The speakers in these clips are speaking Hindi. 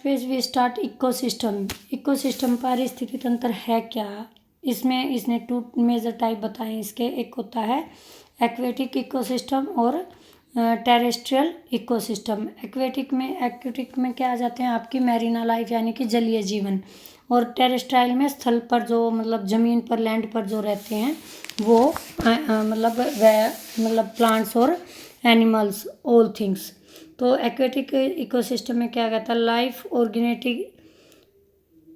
Page we start ecosystem. Ecosystem पारिस्थितिकी तंत्र है क्या? इसमें इसने 2 मेजर टाइप बताए इसके। एक होता है एक्वेटिक इकोसिस्टम और टेरेस्ट्रियल इकोसिस्टम। एक्वेटिक में क्या आ जाते हैं आपकी मैरीना लाइफ यानी कि जलीय जीवन, और टेरेस्ट्राइल में स्थल पर जो मतलब ज़मीन पर लैंड पर जो रहते हैं वो मतलब प्लांट्स और एनिमल्स ऑल थिंग्स। तो एक्वेटिक इकोसिस्टम में क्या कहता है, life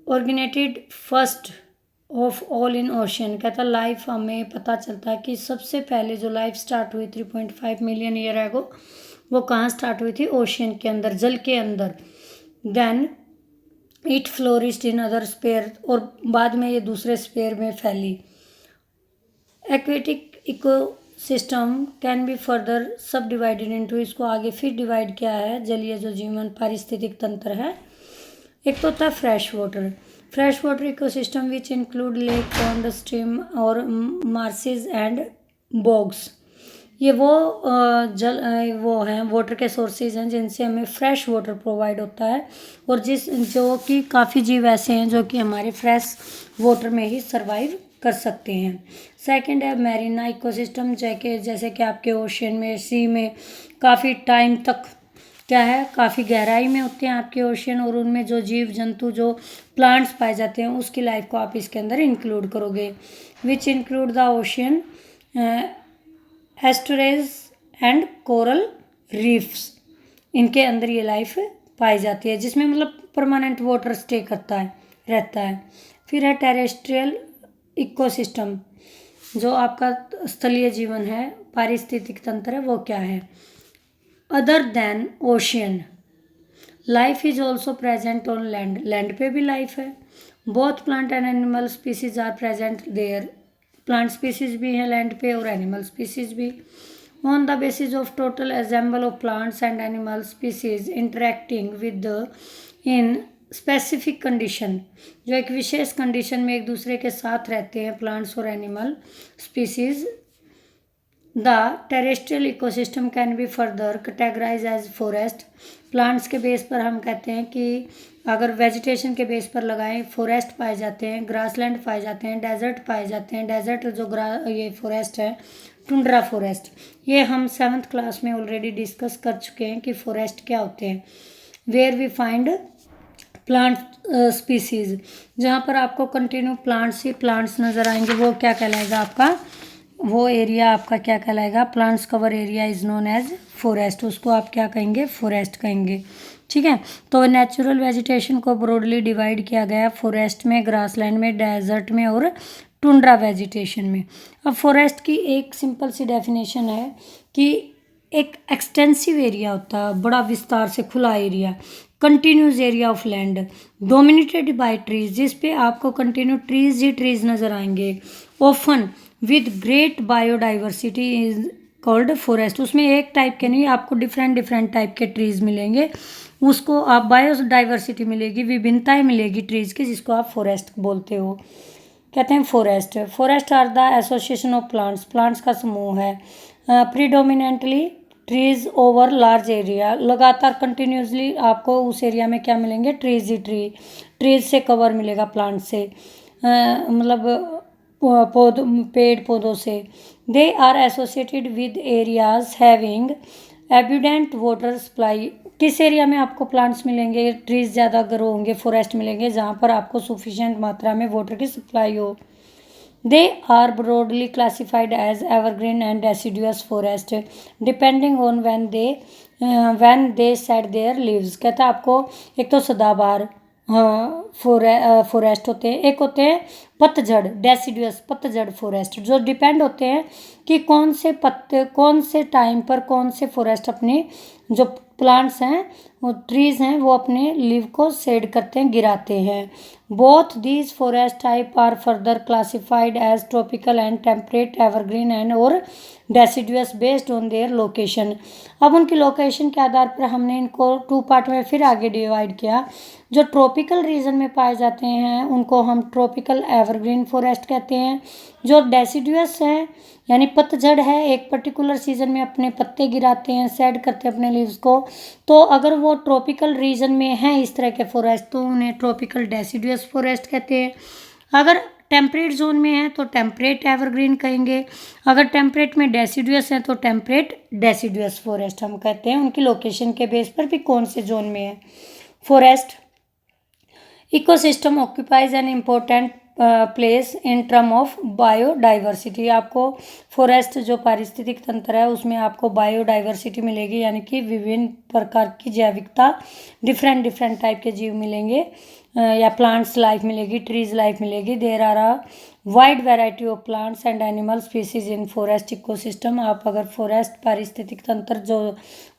originated first of all in ocean. कहता लाइफ हमें पता चलता है कि सबसे पहले जो लाइफ स्टार्ट हुई 3.5 मिलियन ईयर एगो, वो कहाँ स्टार्ट हुई थी? ओशियन के अंदर, जल के अंदर। Then it flourished in other sphere, और बाद में ये दूसरे स्पेयर में फैली। Aquatic ecosystem can be further subdivided into, इसको आगे फिर डिवाइड किया है जलीय जो जीवन पारिस्थितिक तंत्र है। एक तो होता है fresh water ecosystem which include lake, pond, stream और मार्सेस एंड बॉग्स। ये वो हैं वाटर के सोर्सेज हैं जिनसे हमें फ्रेश वाटर प्रोवाइड होता है, और जो कि काफ़ी जीव ऐसे हैं जो कि हमारे फ्रेश वाटर में ही सर्वाइव कर सकते हैं। सेकंड है मैरीना इकोसिस्टम, जैसे कि आपके ओशियन में, सी में काफ़ी टाइम तक क्या है, काफ़ी गहराई में होते हैं आपके ओशियन, और उनमें जो जीव जंतु जो प्लांट्स पाए जाते हैं उसकी लाइफ को आप इसके अंदर इंक्लूड करोगे। Which include the ocean, estuaries and coral reefs. इनके अंदर ये लाइफ पाई जाती है जिसमें मतलब परमानेंट वाटर स्टे रहता है। फिर है टेरेस्ट्रियल इकोसिस्टम, जो आपका स्थलीय जीवन है, पारिस्थितिक तंत्र है, वो क्या है? Other than ocean life is also present on land पे भी लाइफ है। Both plant and animal species are present there. Plant species भी हैं लैंड पे और एनिमल स्पीसीज भी। On the basis of total assemble of plants and animal species interacting within specific condition, जो एक विशेष कंडीशन में एक दूसरे के साथ रहते हैं प्लांट्स और animal species. The terrestrial ecosystem can be further categorise as forest. Plants के बेस पर हम कहते हैं कि अगर वेजिटेशन के बेस पर लगाएं, फॉरेस्ट पाए जाते हैं, ग्रासलैंड पाए जाते हैं, डेजर्ट पाए जाते हैं। डेजर्ट जो ये फॉरेस्ट है, टुंड्रा फॉरेस्ट, ये हम 7th क्लास में ऑलरेडी डिस्कस कर चुके हैं कि फॉरेस्ट क्या होते हैं। Where we find plant species, जहाँ पर आपको कंटिन्यू प्लांट्स ही प्लांट्स नज़र आएंगे, वो क्या कहलाएगा आपका? वो एरिया आपका क्या कहलाएगा? Plants cover area is known as forest. उसको आप क्या कहेंगे? फॉरेस्ट कहेंगे। ठीक है, तो नेचुरल वेजिटेशन को ब्रॉडली डिवाइड किया गया फॉरेस्ट में, ग्रासलैंड में, डेजर्ट में और टुंड्रा वेजिटेशन में। अब फॉरेस्ट की एक सिंपल सी डेफिनेशन है कि एक एक्सटेंसिव एरिया होता है, बड़ा विस्तार से खुला area, continuous area of land dominated by trees, जिस पे आपको कंटिन्यू ट्रीज ही ट्रीज नजर आएंगे। Often with great biodiversity is called forest. उसमें एक टाइप के नहीं, आपको डिफरेंट टाइप के ट्रीज मिलेंगे, उसको आप बायोडाइवर्सिटी मिलेगी, विभिन्नताएं मिलेगी ट्रीज की, जिसको आप फॉरेस्ट बोलते हो, कहते हैं forest are the association of plants का समूह है। Predominantly trees over large area, लगातार कंटिन्यूसली आपको उस एरिया में क्या मिलेंगे? ट्रीज से कवर मिलेगा, प्लांट से, मतलब पेड़ पौधों से। They are associated with areas having abundant water supply. किस एरिया में आपको प्लांट्स मिलेंगे, ट्रीज ज़्यादा ग्रो होंगे, फॉरेस्ट मिलेंगे जहाँ पर आपको सफिशिएंट मात्रा में वाटर की सप्लाई हो। They are broadly classified as evergreen and deciduous forest depending on when they shed their leaves. कहता है आपको एक तो सदाबहार फॉरेस्ट होते हैं, एक होते हैं पतझड़ डेसिडुअस पतझड़ फॉरेस्ट, जो डिपेंड होते हैं कि कौन से टाइम पर कौन से फॉरेस्ट अपने जो प्लांट्स हैं, वो ट्रीज हैं, वो अपने लीव को शेड करते हैं, गिराते हैं। Both these forest type are further classified as tropical and temperate evergreen and or deciduous based on their location. अब उनकी लोकेशन के आधार पर हमने इनको 2 पार्ट में फिर आगे डिवाइड किया। जो ट्रॉपिकल रीजन में पाए जाते हैं उनको हम ट्रॉपिकल एवरग्रीन फॉरेस्ट कहते हैं। जो डेसिडुअस है यानी पतझड़ है, एक पर्टिकुलर सीजन में अपने पत्ते गिराते हैं, शेड करते हैं अपने लीव्स को, तो अगर वो ट्रॉपिकल रीजन में है इस तरह के फॉरेस्ट तो उन्हें ट्रॉपिकल डेसिडुअस फॉरेस्ट कहते हैं। अगर टेम्परेट जोन में है तो टेम्परेट एवरग्रीन कहेंगे। अगर टेम्परेट में डेसिडुअस है तो टेम्परेट डेसिडुअस फॉरेस्ट हम कहते हैं। उनकी लोकेशन के बेस पर भी कौन से जोन में है forest. Ecosystem occupies an important place in term of biodiversity. आपको फॉरेस्ट जो पारिस्थितिक तंत्र है उसमें आपको बायोडाइवर्सिटी मिलेगी, यानी कि विभिन्न प्रकार की जैविकता, डिफरेंट टाइप के जीव मिलेंगे या प्लांट्स लाइफ मिलेगी, ट्रीज लाइफ मिलेगी। There are a wide variety of plants and animal species in forest ecosystem. आप अगर फॉरेस्ट पारिस्थितिक तंत्र जो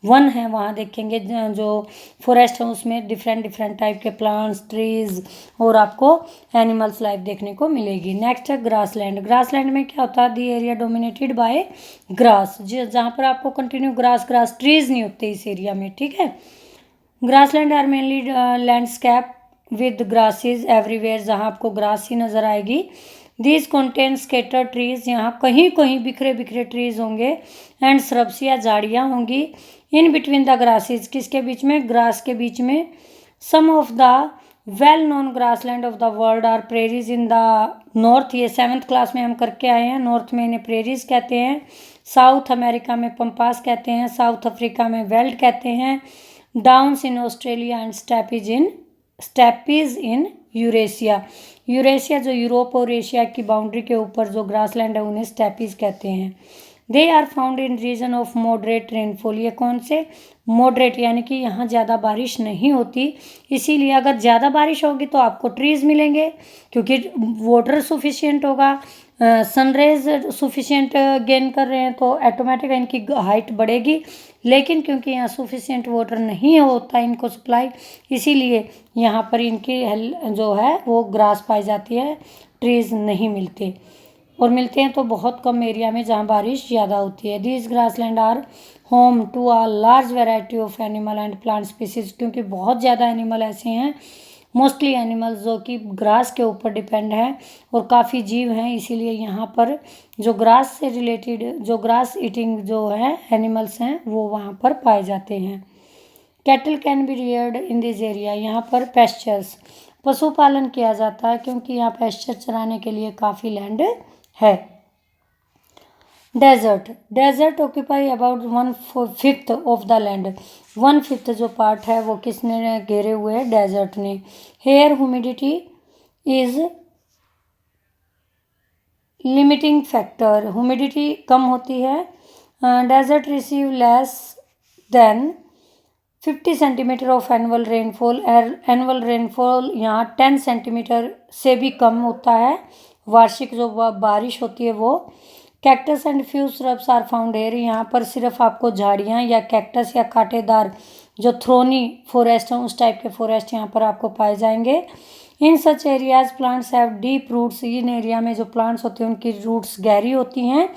वन है वहाँ देखेंगे, जो फॉरेस्ट है उसमें डिफरेंट टाइप के प्लांट्स, ट्रीज और आपको एनिमल्स लाइफ देखने को मिलेगी। नेक्स्ट है ग्रासलैंड। ग्रासलैंड में क्या होता है, the area dominated by grass, जहाँ पर आपको कंटिन्यू ग्रास ट्रीज नहीं होते इस एरिया में, ठीक है। Grassland are mainly landscape with grasses everywhere, जहाँ आपको ग्रास ही नज़र आएगी। दीज कंटेन स्केटर ट्रीज, यहाँ कहीं कहीं बिखरे ट्रीज होंगे, एंड श्रब्स या झाड़ियाँ होंगी। इन बिटवीन द ग्रासेस, किसके बीच में, ग्रास के बीच में। Some of the well known grassland of the world are prairies in the north. ये 7th क्लास में हम करके आए हैं। नॉर्थ में इन्हें प्रेरीज कहते हैं, साउथ अमेरिका में पंपास कहते हैं, साउथ अफ्रीका में वेल्ड कहते हैं, downs in Australia and steppes in Eurasia. Eurasia जो यूरोप और एशिया की बाउंड्री के ऊपर जो ग्रासलैंड है उन्हें स्टेपीज कहते हैं। They are found in region of moderate rainfall. ये कौन से, मॉडरेट यानी कि यहाँ ज़्यादा बारिश नहीं होती, इसीलिए अगर ज़्यादा बारिश होगी तो आपको ट्रीज मिलेंगे क्योंकि वाटर सफिशिएंट होगा, सनरेज सफिशिएंट गेन कर रहे हैं तो ऑटोमेटिक इनकी हाइट बढ़ेगी। लेकिन क्योंकि यहाँ सफिशिएंट वाटर नहीं होता इनको सप्लाई, इसीलिए यहाँ पर इनकी जो है वो ग्रास पाई जाती है, ट्रीज नहीं मिलते, और मिलते हैं तो बहुत कम एरिया में जहाँ बारिश ज़्यादा होती है। These grassland are home to a large variety of animal and plant species, क्योंकि बहुत ज़्यादा एनिमल ऐसे हैं, मोस्टली एनिमल्स जो कि ग्रास के ऊपर डिपेंड हैं, और काफ़ी जीव हैं, इसीलिए यहाँ पर जो ग्रास से रिलेटेड, जो ग्रास ईटिंग जो है एनिमल्स हैं वो वहाँ पर पाए जाते हैं। Cattle can be Rudyard in this area. यहाँ पर पेस्चर्स, पशुपालन किया जाता है क्योंकि यहाँ पेस्चर चराने के लिए काफ़ी लैंड है। Desert occupy about 1/5 of the land. 1/5 जो पार्ट है वो किसने घेरे हुए है, डेजर्ट ने। Here humidity is limiting factor, humidity कम होती है। Desert receive less than 50 centimetre of annual rainfall. Annual rainfall यहाँ 10 सेंटीमीटर से भी कम होता है, वार्षिक जो बारिश होती है वो। Cactus and few shrubs are found here. यहाँ पर सिर्फ आपको झाड़ियाँ या कैक्टस या कांटेदार जो थ्रोनी फॉरेस्ट हैं उस टाइप के फॉरेस्ट यहाँ पर आपको पाए जाएंगे। In such areas plants have deep roots. इन एरिया में जो प्लांट्स होते हैं उनकी रूट्स गहरी होती हैं।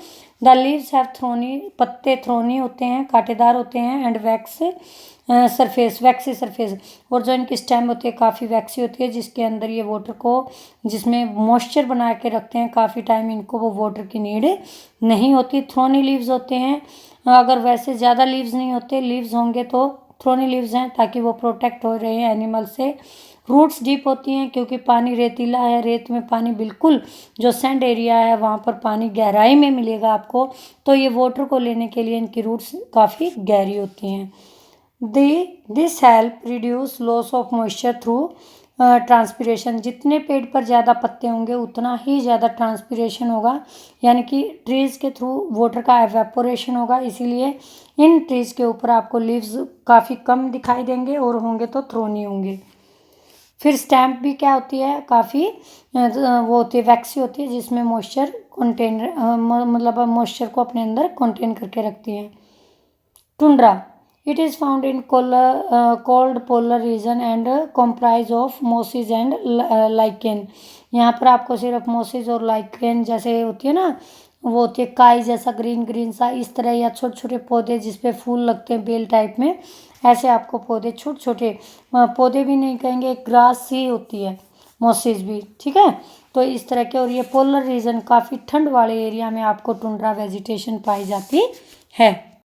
द लीव्स हैव थ्रोनी, पत्ते थ्रोनी होते हैं, कांटेदार होते हैं, एंड वैक्सी सरफेस, और जो इनकी स्टेम होती है काफ़ी वैक्सी होती है, जिसके अंदर ये वाटर को, जिसमें मॉइस्चर बना के रखते हैं काफ़ी टाइम, इनको वो वाटर की नीड नहीं होती। थ्रोनी लीव्स होते हैं, अगर वैसे ज़्यादा लीव्स नहीं होते, लीव्स होंगे तो थ्रोनी लीव्स हैं ताकि वो प्रोटेक्ट हो रहे हैं एनिमल से। रूट्स डीप होती हैं क्योंकि पानी रेतीला है, रेत में पानी बिल्कुल, जो सैंड एरिया है वहाँ पर पानी गहराई में मिलेगा आपको, तो ये वाटर को लेने के लिए इनकी रूट्स काफ़ी गहरी होती हैं। This help reduce loss of moisture through transpiration. जितने पेड़ पर ज़्यादा पत्ते होंगे उतना ही ज़्यादा ट्रांसपिरेशन होगा, यानी कि ट्रीज़ के थ्रू वाटर का एवेपोरेशन होगा, इसीलिए इन ट्रीज़ के ऊपर आपको लीव्स काफ़ी कम दिखाई देंगे, और होंगे तो थ्रोनी होंगे। फिर स्टैम्प भी क्या होती है, काफ़ी वो होती है, वैक्सी होती है, जिसमें मॉइस्चर मतलब मॉइस्चर को अपने अंदर कंटेन करके रखती है। Tundra it is found in cold polar region and comprise of mosses and lichen. यहाँ पर आपको सिर्फ मोसिस और लाइकेन जैसे होती है ना, वो होती है काई जैसा ग्रीन ग्रीन सा इस तरह, या छोटे छोटे पौधे जिसपे फूल लगते हैं बेल टाइप में, ऐसे आपको पौधे छोटे छोटे, पौधे भी नहीं कहेंगे, ग्रास ही होती है मोसिस भी, ठीक है। तो इस तरह के, और ये पोलर रीजन काफ़ी ठंड वाले एरिया में आपको टुंड्रा वेजिटेशन पाई जाती है।